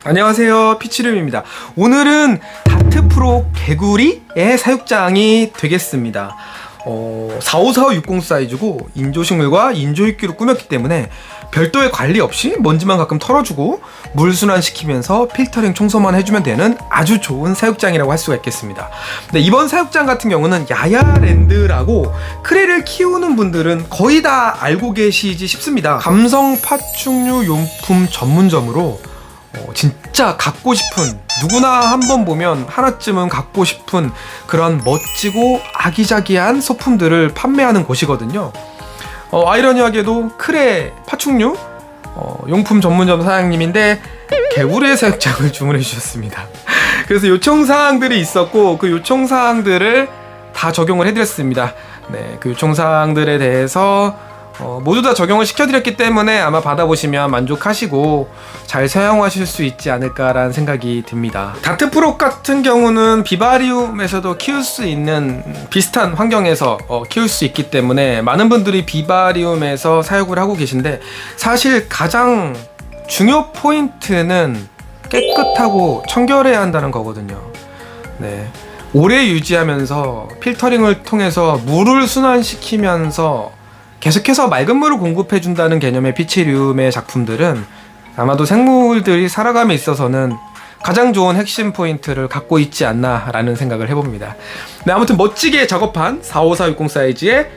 안녕하세요, 피치룸입니다. 오늘은 다트프로 개구리의 사육장이 되겠습니다. 454560 사이즈고 인조식물과 인조육기로 꾸몄기 때문에 별도의 관리 없이 먼지만 가끔 털어주고 물 순환시키면서 필터링 청소만 해주면 되는 아주 좋은 사육장이라고 할 수가 있겠습니다. 근데 이번 사육장 같은 경우는 야야랜드라고 크레를 키우는 분들은 거의 다 알고 계시지 싶습니다. 감성 파충류 용품 전문점으로 진짜 갖고 싶은, 누구나 한번 보면 하나쯤은 갖고 싶은 그런 멋지고 아기자기한 소품들을 판매하는 곳이거든요. 아이러니하게도 크레 파충류 용품 전문점 사장님인데 개구리의 사육장을 주문해 주셨습니다. 그래서 요청사항들이 있었고 그 요청사항들을 다 적용을 해드렸습니다. 네, 그 요청사항들에 대해서 모두 다 적용을 시켜드렸기 때문에 아마 받아보시면 만족하시고 잘 사용하실 수 있지 않을까라는 생각이 듭니다. 다트프로 같은 경우는 비바리움에서도 키울 수 있는 비슷한 환경에서 키울 수 있기 때문에 많은 분들이 비바리움에서 사육을 하고 계신데, 사실 가장 중요 포인트는 깨끗하고 청결해야 한다는 거거든요. 네, 오래 유지하면서 필터링을 통해서 물을 순환시키면서 계속해서 맑은 물을 공급해준다는 개념의 피치리움의 작품들은 아마도 생물들이 살아감에 있어서는 가장 좋은 핵심 포인트를 갖고 있지 않나 라는 생각을 해봅니다. 네, 아무튼 멋지게 작업한 454560 사이즈의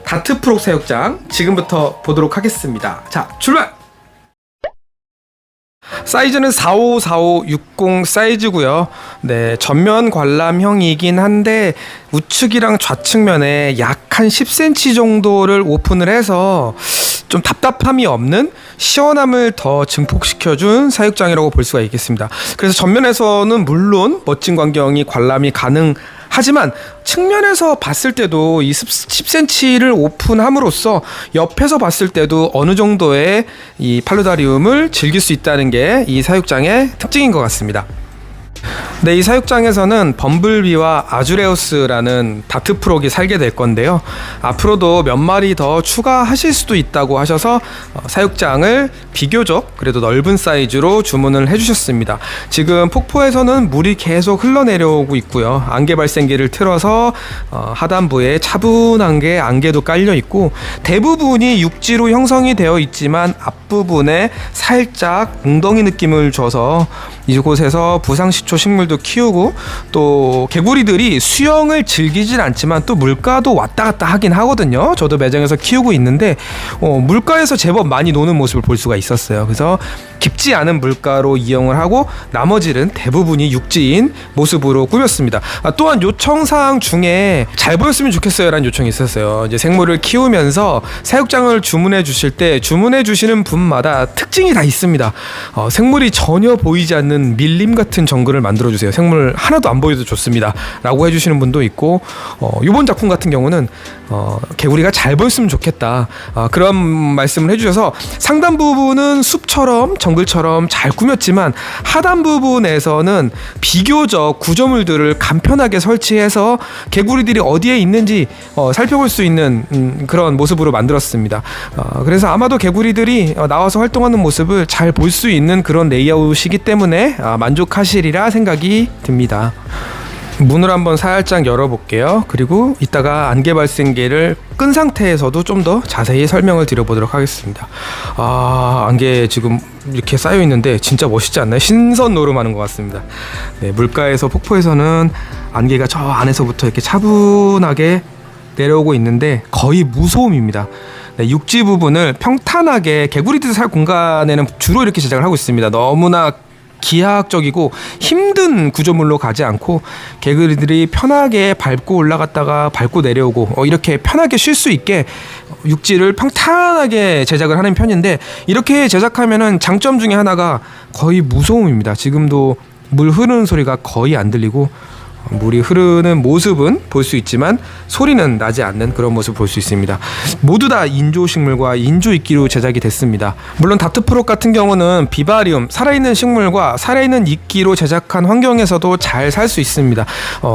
다트프로 사육장 지금부터 보도록 하겠습니다. 자, 출발! 사이즈는 454560 사이즈고요. 네, 전면 관람형이긴 한데 우측이랑 좌측면에 약 한 10cm 정도를 오픈을 해서 좀 답답함이 없는 시원함을 더 증폭시켜준 사육장이라고 볼 수가 있겠습니다. 그래서 전면에서는 물론 멋진 광경이 관람이 가능하지만 측면에서 봤을 때도 이 10cm를 오픈함으로써 옆에서 봤을 때도 어느 정도의 이 팔루다리움을 즐길 수 있다는 게 이 사육장의 특징인 것 같습니다. 네, 이 사육장에서는 범블비와 아주레우스라는 다트프록이 살게 될 건데요. 앞으로도 몇 마리 더 추가하실 수도 있다고 하셔서 사육장을 비교적 그래도 넓은 사이즈로 주문을 해주셨습니다. 지금 폭포에서는 물이 계속 흘러내려오고 있고요. 안개 발생기를 틀어서 하단부에 차분한 안개도 깔려 있고 대부분이 육지로 형성이 되어 있지만 앞부분에 살짝 웅덩이 느낌을 줘서 이곳에서 부상시초 식물도 키우고, 또 개구리들이 수영을 즐기진 않지만 또 물가도 왔다 갔다 하긴 하거든요. 저도 매장에서 키우고 있는데 물가에서 제법 많이 노는 모습을 볼 수가 있었어요. 그래서 깊지 않은 물가로 이용을 하고 나머지는 대부분이 육지인 모습으로 꾸몄습니다. 또한 요청사항 중에 잘 보였으면 좋겠어요 라는 요청이 있었어요. 이제 생물을 키우면서 사육장을 주문해 주실 때 주문해 주시는 분마다 특징이 다 있습니다. 생물이 전혀 보이지 않는 밀림 같은 정글을 만들어 주세요. 생물 하나도 안 보여도 좋습니다 라고 해주시는 분도 있고, 이번 작품 같은 경우는 개구리가 잘 보였으면 좋겠다 그런 말씀을 해주셔서 상단 부분은 숲처럼 정글처럼 잘 꾸몄지만 하단 부분에서는 비교적 구조물들을 간편하게 설치해서 개구리들이 어디에 있는지 살펴볼 수 있는 그런 모습으로 만들었습니다. 그래서 아마도 개구리들이 나와서 활동하는 모습을 잘 볼 수 있는 그런 레이아웃이기 때문에 만족하시리라 생각이 듭니다. 문을 한번 살짝 열어볼게요. 그리고 이따가 안개 발생기를 끈 상태에서도 좀 더 자세히 설명을 드려보도록 하겠습니다. 안개 지금 이렇게 쌓여 있는데 진짜 멋있지 않나요? 신선 노름하는 것 같습니다. 네, 물가에서 폭포에서는 안개가 저 안에서부터 이렇게 차분하게 내려오고 있는데 거의 무소음입니다. 네, 육지 부분을 평탄하게 개구리들 살 공간에는 주로 이렇게 제작을 하고 있습니다. 너무나 기하학적이고 힘든 구조물로 가지 않고 개구리들이 편하게 밟고 올라갔다가 밟고 내려오고 이렇게 편하게 쉴 수 있게 육지를 평탄하게 제작을 하는 편인데, 이렇게 제작하면은 장점 중에 하나가 거의 무소음입니다. 지금도 물 흐르는 소리가 거의 안 들리고 물이 흐르는 모습은 볼 수 있지만 소리는 나지 않는 그런 모습을 볼 수 있습니다. 모두 다 인조식물과 인조이끼로 제작이 됐습니다. 물론 다트프로 같은 경우는 비바리움, 살아있는 식물과 살아있는 이끼로 제작한 환경에서도 잘 살 수 있습니다.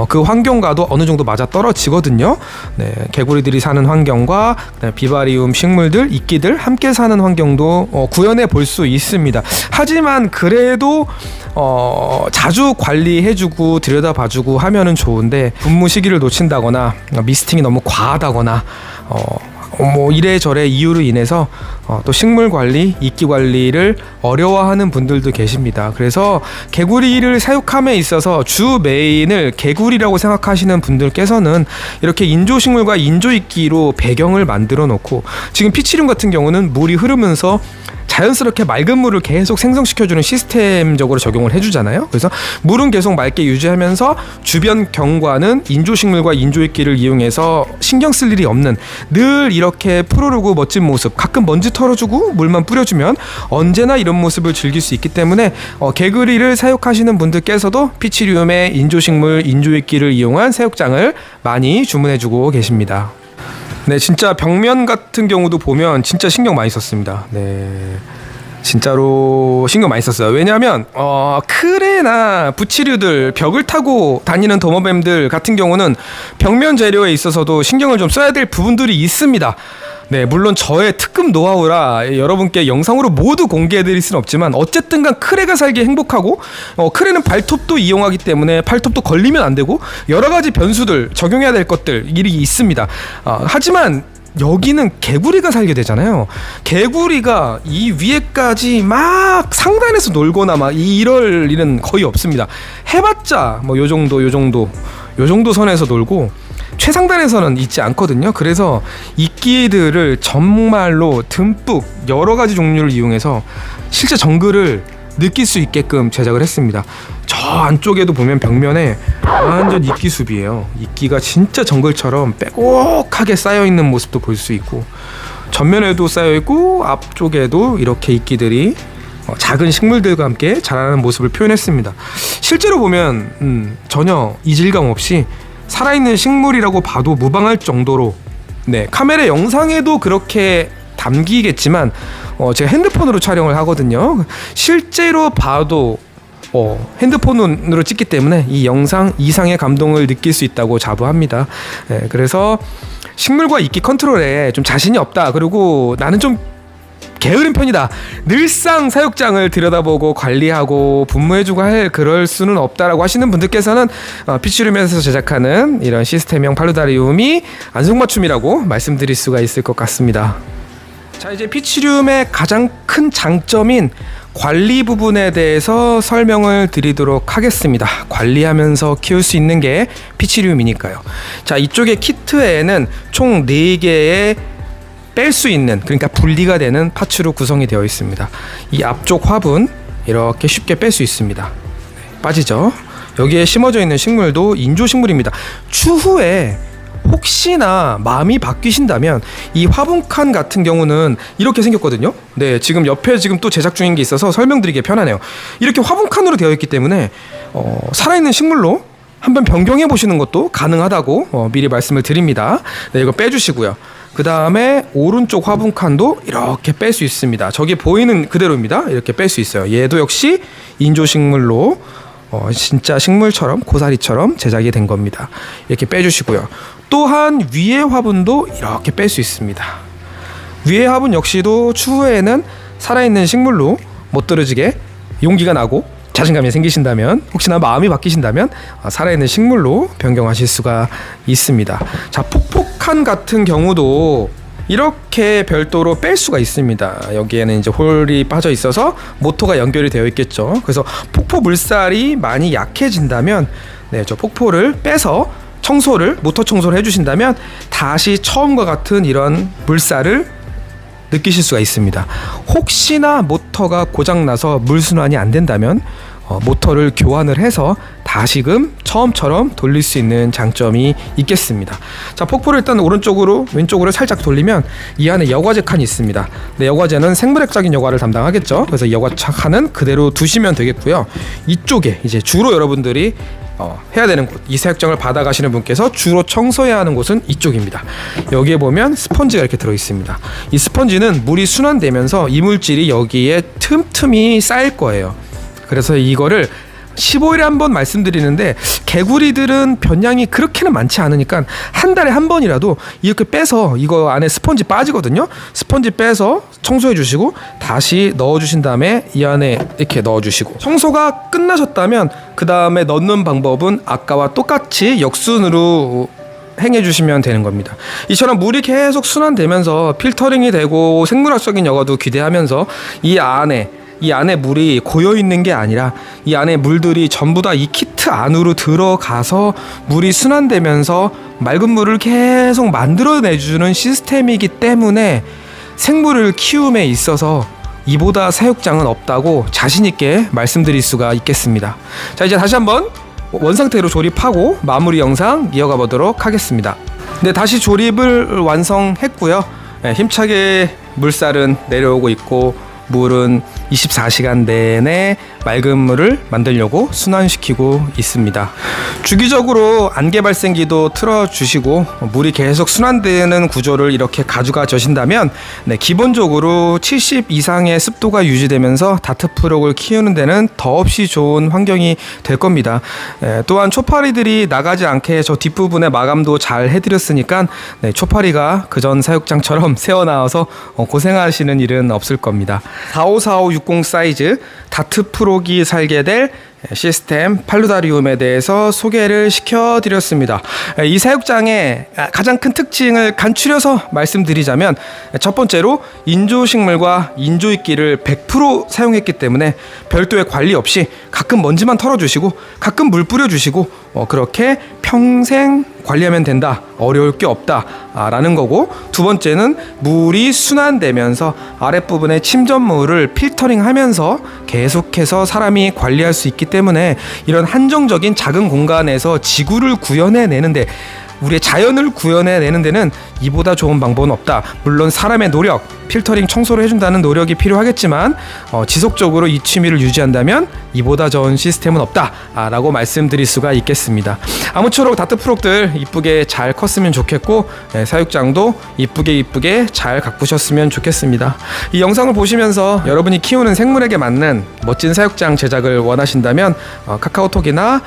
그 환경과도 어느 정도 맞아 떨어지거든요. 네, 개구리들이 사는 환경과 비바리움 식물들, 이끼들 함께 사는 환경도 구현해 볼 수 있습니다. 하지만 그래도 자주 관리해주고 들여다봐주고 하면은 좋은데 분무 시기를 놓친다거나 미스팅이 너무 과하다거나 뭐 이래저래 이유로 인해서 또 식물 관리, 이끼 관리를 어려워하는 분들도 계십니다. 그래서 개구리를 사육함에 있어서 주 메인을 개구리라고 생각하시는 분들께서는 이렇게 인조식물과 인조이끼로 배경을 만들어 놓고, 지금 피치륨 같은 경우는 물이 흐르면서 자연스럽게 맑은 물을 계속 생성시켜주는 시스템적으로 적용을 해주잖아요. 그래서 물은 계속 맑게 유지하면서 주변 경관은 인조식물과 인조이끼를 이용해서 신경 쓸 일이 없는, 늘 이렇게 푸르르고 멋진 모습, 가끔 먼지 털어주고 물만 뿌려주면 언제나 이런 모습을 즐길 수 있기 때문에 개구리를 사육하시는 분들께서도 피치륨의 인조식물, 인조이끼를 이용한 사육장을 많이 주문해주고 계십니다. 네, 진짜 벽면 같은 경우도 보면 진짜 신경 많이 썼습니다. 네, 진짜로 신경 많이 썼어요. 왜냐하면 크레나 부치류들, 벽을 타고 다니는 도마뱀들 같은 경우는 벽면 재료에 있어서도 신경을 좀 써야 될 부분들이 있습니다. 네, 물론 저의 특급 노하우라 여러분께 영상으로 모두 공개해드릴 수는 없지만 어쨌든 간 크레가 살기 행복하고, 크레는 발톱도 이용하기 때문에 발톱도 걸리면 안 되고 여러 가지 변수들, 적용해야 될 것들 일이 있습니다. 하지만 여기는 개구리가 살게 되잖아요. 개구리가 이 위에까지 막 상단에서 놀거나 막 이럴 일은 거의 없습니다. 해봤자 뭐 요 정도 선에서 놀고 최상단에서는 있지 않거든요. 그래서 이끼들을 정말로 듬뿍 여러 가지 종류를 이용해서 실제 정글을 느낄 수 있게끔 제작을 했습니다. 저 안쪽에도 보면 벽면에 완전 이끼 숲이에요. 이끼가 진짜 정글처럼 빼곡하게 쌓여있는 모습도 볼 수 있고, 전면에도 쌓여있고 앞쪽에도 이렇게 이끼들이 작은 식물들과 함께 자라는 모습을 표현했습니다. 실제로 보면 전혀 이질감 없이 살아있는 식물이라고 봐도 무방할 정도로, 네, 카메라 영상에도 그렇게 담기겠지만 제가 핸드폰으로 촬영을 하거든요. 실제로 봐도 핸드폰으로 찍기 때문에 이 영상 이상의 감동을 느낄 수 있다고 자부합니다. 네, 그래서 식물과 이끼 컨트롤에 좀 자신이 없다, 그리고 나는 좀 게으른 편이다, 늘상 사육장을 들여다보고 관리하고 분무해주고 그럴 수는 없다라고 하시는 분들께서는 피치룸에서 제작하는 이런 시스템형 팔루다리움이 안성맞춤이라고 말씀드릴 수가 있을 것 같습니다. 자, 이제 피치룸의 가장 큰 장점인 관리 부분에 대해서 설명을 드리도록 하겠습니다. 관리하면서 키울 수 있는 게 피치룸이니까요. 자, 이쪽에 키트에는 총 4개의 뺄 수 있는, 그러니까 분리가 되는 파츠로 구성이 되어 있습니다. 이 앞쪽 화분 이렇게 쉽게 뺄 수 있습니다. 네, 빠지죠. 여기에 심어져 있는 식물도 인조식물입니다. 추후에 혹시나 마음이 바뀌신다면 이 화분칸 같은 경우는 이렇게 생겼거든요. 네, 지금 옆에 지금 또 제작 중인 게 있어서 설명드리기 편하네요. 이렇게 화분칸으로 되어 있기 때문에 살아있는 식물로 한번 변경해 보시는 것도 가능하다고 미리 말씀을 드립니다. 네, 이거 빼주시고요. 그 다음에 오른쪽 화분칸도 이렇게 뺄 수 있습니다. 저기 보이는 그대로입니다. 이렇게 뺄 수 있어요. 얘도 역시 인조식물로 진짜 식물처럼, 고사리처럼 제작이 된 겁니다. 이렇게 빼주시고요. 또한 위의 화분도 이렇게 뺄 수 있습니다. 위의 화분 역시도 추후에는 살아있는 식물로 못 떨어지게 용기가 나고 자신감이 생기신다면, 혹시나 마음이 바뀌신다면 살아있는 식물로 변경하실 수가 있습니다. 자, 폭포칸 같은 경우도 이렇게 별도로 뺄 수가 있습니다. 여기에는 이제 홀이 빠져 있어서 모터가 연결이 되어 있겠죠. 그래서 폭포 물살이 많이 약해진다면, 네, 저 폭포를 빼서 모터 청소를 해주신다면 다시 처음과 같은 이런 물살을 느끼실 수가 있습니다. 혹시나 모터가 고장나서 물순환이 안 된다면 모터를 교환을 해서 다시금 처음처럼 돌릴 수 있는 장점이 있겠습니다. 자, 폭포를 일단 오른쪽으로 왼쪽으로 살짝 돌리면 이 안에 여과제 칸이 있습니다. 네, 여과제는 생물학적인 여과를 담당하겠죠. 그래서 여과제 칸은 그대로 두시면 되겠고요. 이쪽에 이제 주로 여러분들이 해야 되는 곳, 이 사육장을 받아가시는 분께서 주로 청소해야 하는 곳은 이쪽입니다. 여기에 보면 스펀지가 이렇게 들어 있습니다. 이 스펀지는 물이 순환되면서 이물질이 여기에 틈틈이 쌓일 거예요. 그래서 이거를 15일에 한 번 말씀드리는데, 개구리들은 변량이 그렇게는 많지 않으니까 한 달에 한 번이라도 이렇게 빼서, 이거 안에 스펀지 빠지거든요. 스펀지 빼서 청소해 주시고 다시 넣어 주신 다음에 이 안에 이렇게 넣어 주시고, 청소가 끝나셨다면 그 다음에 넣는 방법은 아까와 똑같이 역순으로 행해 주시면 되는 겁니다. 이처럼 물이 계속 순환되면서 필터링이 되고 생물학적인 여과도 기대하면서 이 안에 물이 고여 있는 게 아니라 이 안에 물들이 전부 다 이 키트 안으로 들어가서 물이 순환되면서 맑은 물을 계속 만들어내주는 시스템이기 때문에 생물을 키움에 있어서 이보다 사육장은 없다고 자신있게 말씀드릴 수가 있겠습니다. 자, 이제 다시 한번 원상태로 조립하고 마무리 영상 이어가 보도록 하겠습니다. 네, 다시 조립을 완성했고요. 힘차게 물살은 내려오고 있고 물은 24시간 내내 맑은 물을 만들려고 순환시키고 있습니다. 주기적으로 안개 발생기도 틀어주시고 물이 계속 순환되는 구조를 이렇게 가져가 주신다면 기본적으로 70 이상의 습도가 유지되면서 다트프록을 키우는 데는 더없이 좋은 환경이 될 겁니다. 또한 초파리들이 나가지 않게 저 뒷부분에 마감도 잘 해드렸으니까 초파리가 그전 사육장처럼 새어나와서 고생하시는 일은 없을 겁니다. 454560 사이즈 다트프록이 살게 될 시스템 팔루다리움에 대해서 소개를 시켜드렸습니다. 이 사육장의 가장 큰 특징을 간추려서 말씀드리자면, 첫 번째로 인조식물과 인조이끼를 100% 사용했기 때문에 별도의 관리 없이 가끔 먼지만 털어주시고 가끔 물 뿌려주시고 그렇게 평생 관리하면 된다, 어려울 게 없다 라는 거고, 두 번째는 물이 순환되면서 아랫부분에 침전물을 필터링하면서 계속해서 사람이 관리할 수 있기 때문에 이런 한정적인 작은 공간에서 지구를 구현해내는데, 우리의 자연을 구현해내는 데는 이보다 좋은 방법은 없다. 물론 사람의 노력, 필터링 청소를 해준다는 노력이 필요하겠지만 지속적으로 이 취미를 유지한다면 이보다 좋은 시스템은 없다 라고 말씀드릴 수가 있겠습니다. 아무쪼록 다트프록들 이쁘게 잘 컸으면 좋겠고, 사육장도 이쁘게 잘 가꾸셨으면 좋겠습니다. 이 영상을 보시면서 여러분이 키우는 생물에게 맞는 멋진 사육장 제작을 원하신다면 카카오톡이나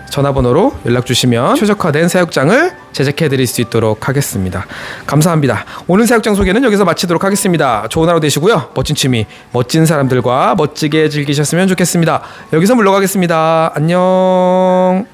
전화번호로 연락주시면 최적화된 사육장을 제작해드릴 수 있도록 하겠습니다. 감사합니다. 오늘 사육장 소개는 여기서 마치도록 하겠습니다. 좋은 하루 되시고요. 멋진 취미, 멋진 사람들과 멋지게 즐기셨으면 좋겠습니다. 여기서 물러가겠습니다. 안녕.